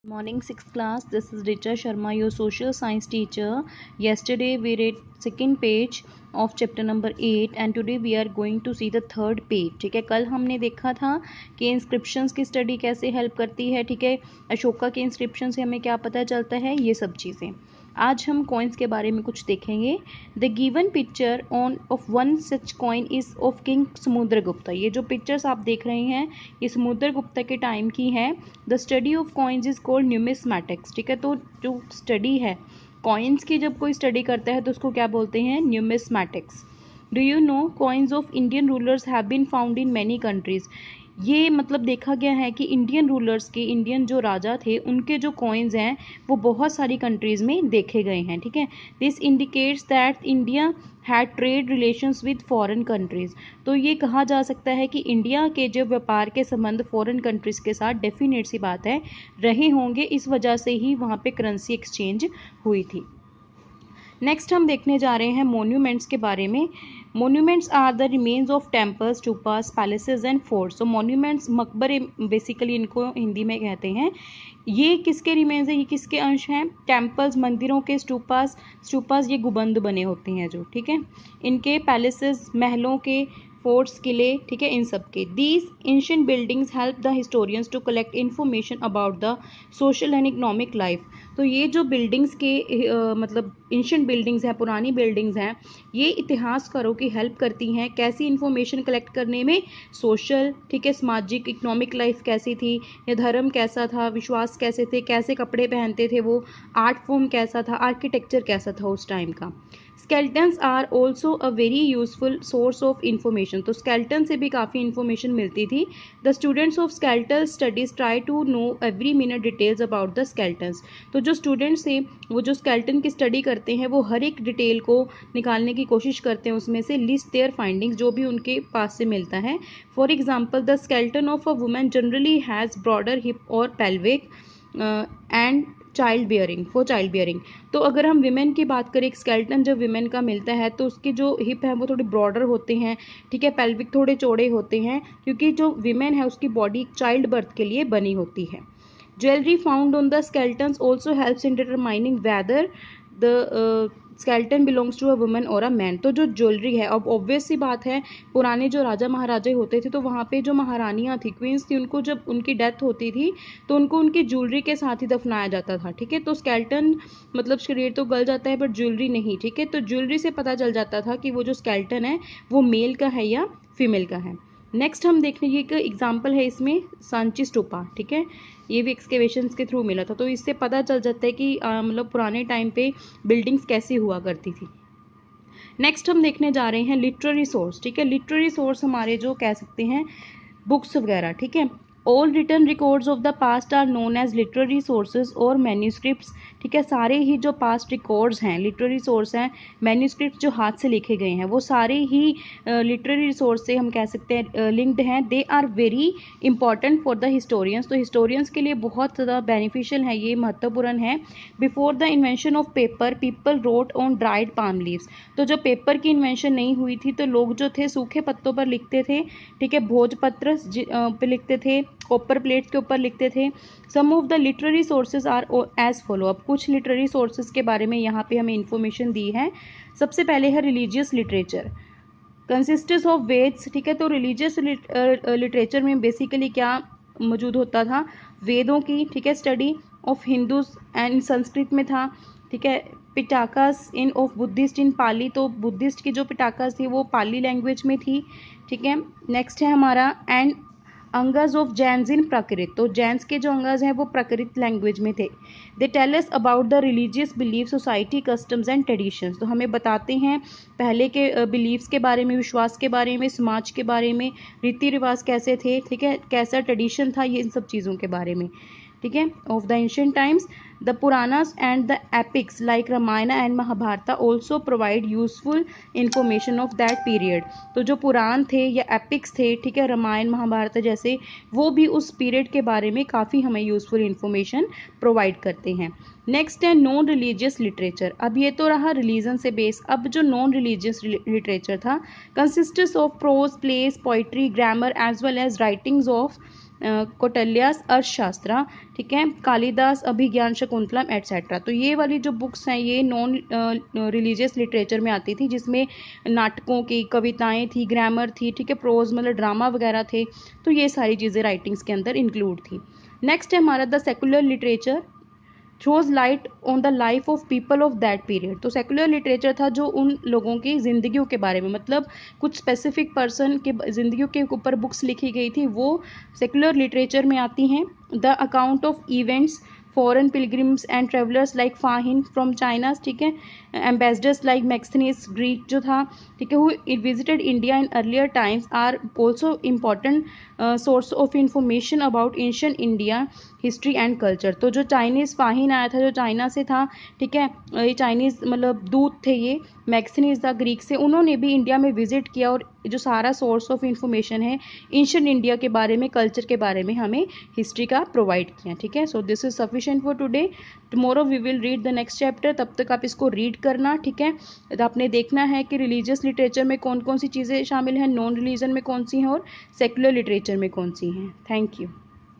Morning, 6th class. This is Richa Sharma, your social science teacher. Yesterday we read second page of chapter number 8 and today we are going to see the third page. ठीक है, कल हमने देखा था कि inscriptions की study कैसे help करती है. ठीक है, अशोका के इंस्क्रिप्शन से हमें क्या पता चलता है, ये सब चीज़ें. आज हम कॉइन्स के बारे में कुछ देखेंगे. The given picture of one such coin is of king Samudragupta. ये जो पिक्चर्स आप देख रहे हैं ये समुद्रगुप्ता के टाइम की है. The study of coins is called numismatics. ठीक है, तो जो स्टडी है कॉइन्स की, जब कोई स्टडी करता है तो उसको क्या बोलते हैं, numismatics. Do you know coins of Indian rulers have been found in many countries. ये मतलब देखा गया है कि इंडियन रूलर्स के, इंडियन जो राजा थे उनके जो कॉइन्स हैं वो बहुत सारी कंट्रीज़ में देखे गए हैं. ठीक है, this indicates that India had trade relations with foreign countries. तो ये कहा जा सकता है कि इंडिया के जो व्यापार के संबंध फॉरेन कंट्रीज़ के साथ डेफिनेट सी बात है रहे होंगे, इस वजह से ही वहाँ पे करेंसी एक्सचेंज हुई थी. नेक्स्ट हम देखने जा रहे हैं मोन्यूमेंट्स के बारे में. Monuments are the remains of temples, stupas, palaces and forts. तो मोन्यूमेंट्स मकबरे बेसिकली इनको हिंदी में कहते हैं. ये किसके रिमेन्स है, ये किसके अंश हैं, टेम्पल्स मंदिरों के, स्टूपास ये गुबंद बने होते हैं जो, ठीक है, इनके, पैलेसेस महलों के, फोर्ट्स किले, ठीक है, इन सब के. These ancient buildings help the historians to collect information about the social and economic life. तो ये जो बिल्डिंग्स के मतलब एंशिएंट बिल्डिंग्स हैं, पुरानी बिल्डिंग्स हैं, ये इतिहासकारों की हेल्प करती हैं कैसी इन्फॉर्मेशन कलेक्ट करने में, सोशल, ठीक है, सामाजिक, इकोनॉमिक लाइफ कैसी थी, या धर्म कैसा था, विश्वास कैसे थे, कैसे कपड़े पहनते थे वो, आर्ट फॉर्म कैसा था, आर्किटेक्चर कैसा था उस टाइम का. Skeletons are also a very useful source of information. तो स्केल्टन से भी काफ़ी इंफॉर्मेशन मिलती थी. The students of skeletal studies try to know every minute details about the skeletons. तो जो स्टूडेंट्स थे वो जो स्केल्टन की स्टडी करते हैं वो हर एक डिटेल को निकालने की कोशिश करते हैं, उसमें से लिस्ट देयर फाइंडिंग्स जो भी उनके पास से मिलता है. For example, the skeleton of a women generally has broader hip और पेल्विक एंड चाइल्ड बियरिंग. तो अगर हम विमेन की बात करें, एक स्केल्टन जब विमेन का मिलता है तो उसके जो हिप है वो थोड़े ब्रॉडर होते हैं, ठीक है, पेल्विक थोड़े चौड़े होते हैं, क्योंकि जो विमेन है उसकी बॉडी चाइल्ड बर्थ के लिए बनी होती है. Jewellery found on the skeletons also helps in determining whether the skeleton belongs to a woman और अ मैन. तो जो ज्वेलरी है, अब ऑब्वियस सी बात है, पुराने जो राजा महाराजे होते थे तो वहाँ पे जो महारानियाँ थी, क्वींस थी, उनको जब उनकी डेथ होती थी तो उनको उनकी ज्वेलरी के साथ ही दफनाया जाता था. ठीक है, तो स्केल्टन मतलब शरीर तो गल जाता है बट ज्वेलरी नहीं. ठीक है, तो ज्वेलरी से पता चल जाता था कि वो जो स्केल्टन है वो मेल का है या फीमेल का है. नेक्स्ट हम देखने की एक एग्जाम्पल है इसमें, सांची स्तूपा. ठीक है, ये भी एक्सकेवेशंस के थ्रू मिला था, तो इससे पता चल जाता है कि मतलब पुराने टाइम पे बिल्डिंग्स कैसी हुआ करती थी. नेक्स्ट हम देखने जा रहे हैं लिटरेरी सोर्स. ठीक है, लिटरेरी सोर्स हमारे जो कह सकते हैं बुक्स वगैरह. ठीक है, all written records of the past are known as literary sources और मैन्यूस्क्रिप्ट्स. ठीक है, सारे ही जो पास्ट रिकॉर्ड्स हैं, लिटरेरी सोर्स हैं, मैन्यूस्क्रिप्ट्स जो हाथ से लिखे गए हैं, वो सारे ही लिटरेरी रिसोर्स से हम कह सकते हैं लिंक्ड हैं. They are very important for the historians. तो हिस्टोरियंस के लिए बहुत ज़्यादा बेनिफिशियल है, ये महत्वपूर्ण है. Before the invention of paper people wrote on dried palm leaves. तो जब पेपर की इन्वेंशन नहीं हुई थी तो लोग जो थे सूखे पत्तों पर लिखते थे. ठीक है, भोजपत्र पे लिखते थे, कॉपर प्लेट्स के ऊपर लिखते थे. Some of the literary sources are as follow. अब कुछ लिटरेरी सोर्सेज के बारे में यहाँ पे हमें इंफॉर्मेशन दी है. सबसे पहले है religious literature, consistence of Vedas. ठीक है, तो रिलीजियस लिटरेचर में बेसिकली क्या मौजूद होता था, वेदों की, ठीक है, study of Hindus and Sanskrit में था. ठीक है, पिटाकास इन ऑफ बुद्धिस्ट इन पाली. तो बुद्धिस्ट की जो पिटाकास थी वो पाली लैंग्वेज में थी. ठीक है, नेक्स्ट है हमारा एंड अंगज ऑफ जैन्स इन प्राकृत. तो जैन्स के जो अंगज हैं वो प्राकृत लैंग्वेज में थे. They tell us about the religious belief, society, customs and traditions. तो हमें बताते हैं पहले के बिलीफ्स के बारे में, विश्वास के बारे में, समाज के बारे में, रीति रिवाज कैसे थे, ठीक है, कैसा ट्रेडिशन था, ये इन सब चीज़ों के बारे में. ठीक है, of the ancient times the Puranas and the epics like Ramayana and Mahabharata also provide useful information of that period. तो जो पुराण थे या एपिक्स थे, ठीक है, रामायण महाभारत जैसे, वो भी उस पीरियड के बारे में काफ़ी हमें यूजफुल इंफॉर्मेशन प्रोवाइड करते हैं. नेक्स्ट है नॉन रिलीजियस लिटरेचर. अब ये तो रहा रिलीजन से बेस. अब जो नॉन रिलीजियस लिटरेचर था, consistence of prose, plays, poetry, grammar as well as writings of Kautilya's Arthashastra, ठीक है, कालिदास अभिज्ञान शकुंतलम एटसेट्रा। तो ये वाली जो बुक्स हैं ये नॉन रिलीजियस लिटरेचर में आती थी, जिसमें नाटकों की कविताएं थी, ग्रामर थी, ठीक है, प्रोज मतलब ड्रामा वगैरह थे। तो ये सारी चीज़ें राइटिंग्स के अंदर इंक्लूड थी। नेक्स्ट है हमारा the secular literature throws light on the life of people of that period. तो सेकुलर लिटरेचर था जो उन लोगों की जिंदगियों के बारे में, मतलब कुछ स्पेसिफिक पर्सन के जिंदगियों के ऊपर बुक्स लिखी गई थी, वो सेकुलर लिटरेचर में आती हैं। The account of events, foreign pilgrims and travellers like फाहिन from China, ठीक है, एम्बेसडर्स लाइक मैक्सिनिस ग्रीक जो था, ठीक है, who visited India in earlier times are also important source of information about ancient India history and culture. तो जो Chinese फाहिन आया था, जो चाइना से था, ठीक है, ये चाइनीज़ मतलब दूत थे, ये मैक्सिनिस था ग्रीक से, उन्होंने भी इंडिया में विजिट किया और जो सारा सोर्स ऑफ इंफॉर्मेशन है एंशिएंट इंडिया के बारे में, कल्चर के बारे में हमें हिस्ट्री का प्रोवाइड किया। ठीक है, so this is sufficient for today. Tomorrow we will read the next chapter, तब तक आप इसको रीड करना। ठीक है, तो आपने देखना है कि रिलीजियस लिटरेचर में कौन कौन सी चीज़ें शामिल हैं, नॉन रिलीजन में कौन सी हैं और सेक्युलर लिटरेचर में कौन सी हैं। Thank you.